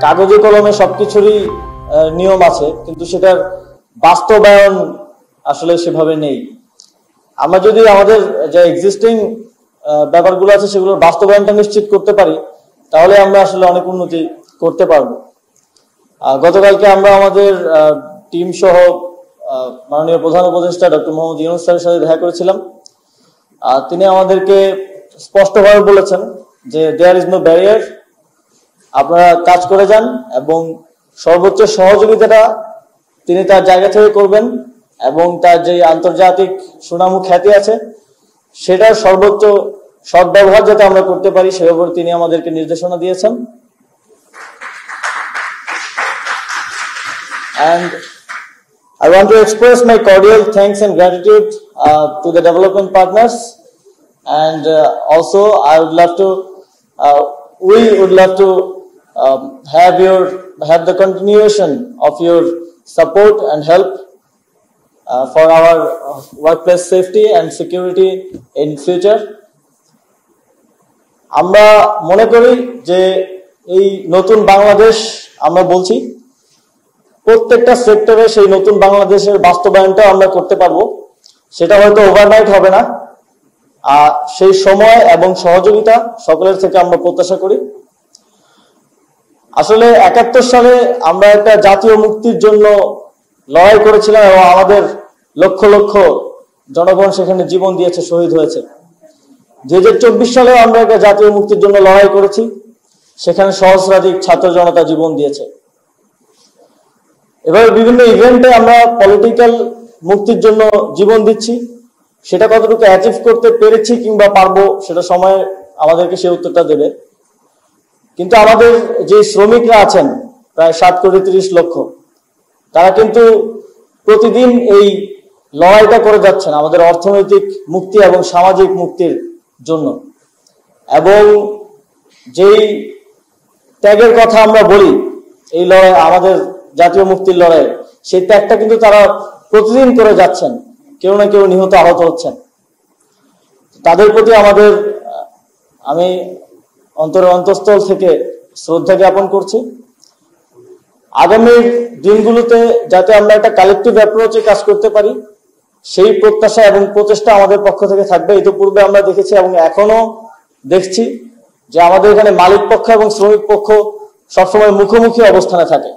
কাগজে কলমে সবকিছুরই নিয়ম আছে, কিন্তু সেটার বাস্তবায়ন আসলে সেভাবে নেই। আমরা যদি আমাদের যে এক্সিস্টিং ব্যাপারগুলো আছে সেগুলোর বাস্তবায়নটা নিশ্চিত করতে পারি, তাহলে আমরা আসলে অনেক উন্নতি করতে পারবো। গতকালকে আমরা আমাদের টিম সহ মাননীয় প্রধান উপদেষ্টা ডক্টর মোহাম্মদ ইউনূস স্যারের সাথে দেখা করেছিলাম। তিনি আমাদেরকে স্পষ্টভাবে বলেছেন যে দেয়ার ইজ নো ব্যারিয়ার, আপনারা কাজ করে যান এবং সর্বোচ্চ সহযোগিতাটা তিনি তার জায়গা থেকে করবেন এবং তার যে আন্তর্জাতিক সুনাম ও খ্যাতি আছে সেটার সর্বোচ্চ সদ্ব্যবহার যাতে আমরা করতে পারি সে ব্যাপারে তিনি আমাদেরকে নির্দেশনা দিয়েছেন। And I want to express my cordial thanks and gratitude to the development partners, and also I would love to we would love to have the continuation of your support and help for our workplace safety and security in future. আমরা মনে করি যে এই নতুন বাংলাদেশ আমরা বলছি, প্রত্যেকটা সেক্টরে সেই নতুন বাংলাদেশের বাস্তবায়নটা আমরা করতে পারবো। সেটা হয়তো ওভারনাইট হবে না, সেই সময় এবং সহযোগিতা সকলের থেকে আমরা প্রত্যাশা করি। আসলে 71 সালে আমরা একটা জাতীয় মুক্তির জন্য লড়াই করেছিলাম এবং আমাদের লক্ষ লক্ষ জনগণ সেখানে জীবন দিয়েছে, শহীদ হয়েছে। 2024 সালে আমরা একটা জাতীয় মুক্তির জন্য লড়াই করেছি, সেখানে সহস্রাধিক ছাত্র জনতা জীবন দিয়েছে। এবার বিভিন্ন ইভেন্টে আমরা পলিটিক্যাল মুক্তির জন্য জীবন দিচ্ছি, সেটা কতটুকু অ্যাচিভ করতে পেরেছি কিংবা পারবো সেটা সময় আমাদেরকে সেই উত্তরটা দেবে। কিন্তু আমাদের যে শ্রমিকরা আছেন প্রায় 7,30,00,000, তারা কিন্তু প্রতিদিন এই লড়াইটা করে যাচ্ছেন আমাদের অর্থনৈতিক মুক্তি এবং সামাজিক মুক্তির জন্য। এবং যেই ত্যাগের কথা আমরা বলি এই লড়াই, আমাদের জাতীয় মুক্তির লড়াই, সেই ত্যাগটা কিন্তু তারা প্রতিদিন করে যাচ্ছেন, কেউ না কেউ নিহত আহত হচ্ছেন। তাদের প্রতি আমি অন্তরের অন্তঃস্থল থেকে শ্রদ্ধা জ্ঞাপন করছি। আগামী দিনগুলোতে যাতে আমরা একটা কালেকটিভ অ্যাপ্রোচে কাজ করতে পারি সেই প্রত্যাশা এবং প্রচেষ্টা আমাদের পক্ষ থেকে থাকবে। ইতিপূর্বে আমরা দেখেছি এবং এখনো দেখছি যে আমাদের এখানে মালিক পক্ষ এবং শ্রমিক পক্ষ সবসময় মুখোমুখি অবস্থানে থাকে,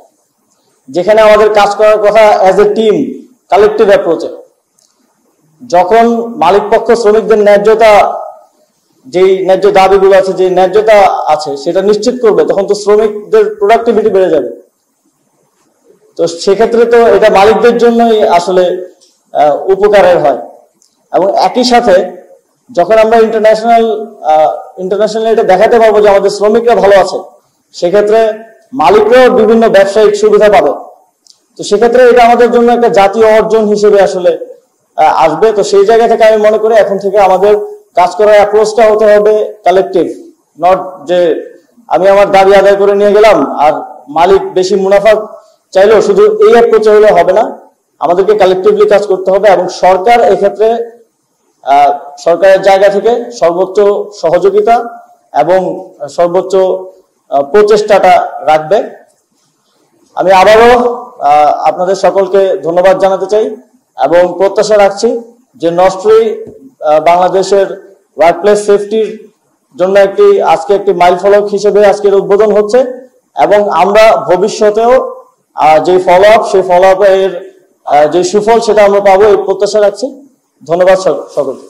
যেখানে আমাদের কাজ করার কথা অ্যাজ এ টিম কালেকটিভ অ্যাপ্রোচে। যখন মালিক পক্ষ শ্রমিকদের যেই ন্যায্য দাবিগুলো আছে, যে ন্যায্যতা আছে সেটা নিশ্চিত করবে, তখন তো শ্রমিকদের প্রোডাক্টিভিটি বেড়ে যাবে। তো সেক্ষেত্রে তো এটা মালিকদের জন্যই আসলে উপকারের হয়। এবং একই সাথে যখন আমরা ইন্টারন্যাশনালি এটা দেখাতে পারবো যে আমাদের শ্রমিকরা ভালো আছে, সেক্ষেত্রে মালিকরাও বিভিন্ন ব্যবসায়িক সুবিধা পাবে। তো সেক্ষেত্রে এটা আমাদের জন্য একটা জাতীয় অর্জন হিসেবে আসলে আসবে। তো সেই জায়গা থেকে আমি মনে করি এখন থেকে আমাদের কাজ করার অ্যাপ্রোচটা হতে হবে কালেকটিভ, নট যে আমি আমার দাবি আদায় করে নিয়ে গেলাম আর মালিক বেশি মুনাফা চাইলেও শুধু এই অ্যাপ্রোচে হলে হবে না, আমাদেরকে কালেকটিভলি কাজ করতে হবে। এবং সরকার এক্ষেত্রে সরকারের জায়গা থেকে সর্বোচ্চ সহযোগিতা এবং সর্বোচ্চ প্রচেষ্টাটা রাখবে। আমি আবারও আপনাদের সকলকে ধন্যবাদ জানাতে চাই এবং প্রত্যাশা রাখছি যে নস্ট্রি বাংলাদেশের ওয়ার্কপ্লেস সেফটির জন্য আজকে একটি মাইল ফলক হিসেবে আজকের উদ্বোধন হচ্ছে এবং আমরা ভবিষ্যতেও যে ফলো আপ, সেই ফলো আপের যে সুফল সেটা আমরা পাবো এই প্রত্যাশা রাখছি। ধন্যবাদ সকলকে।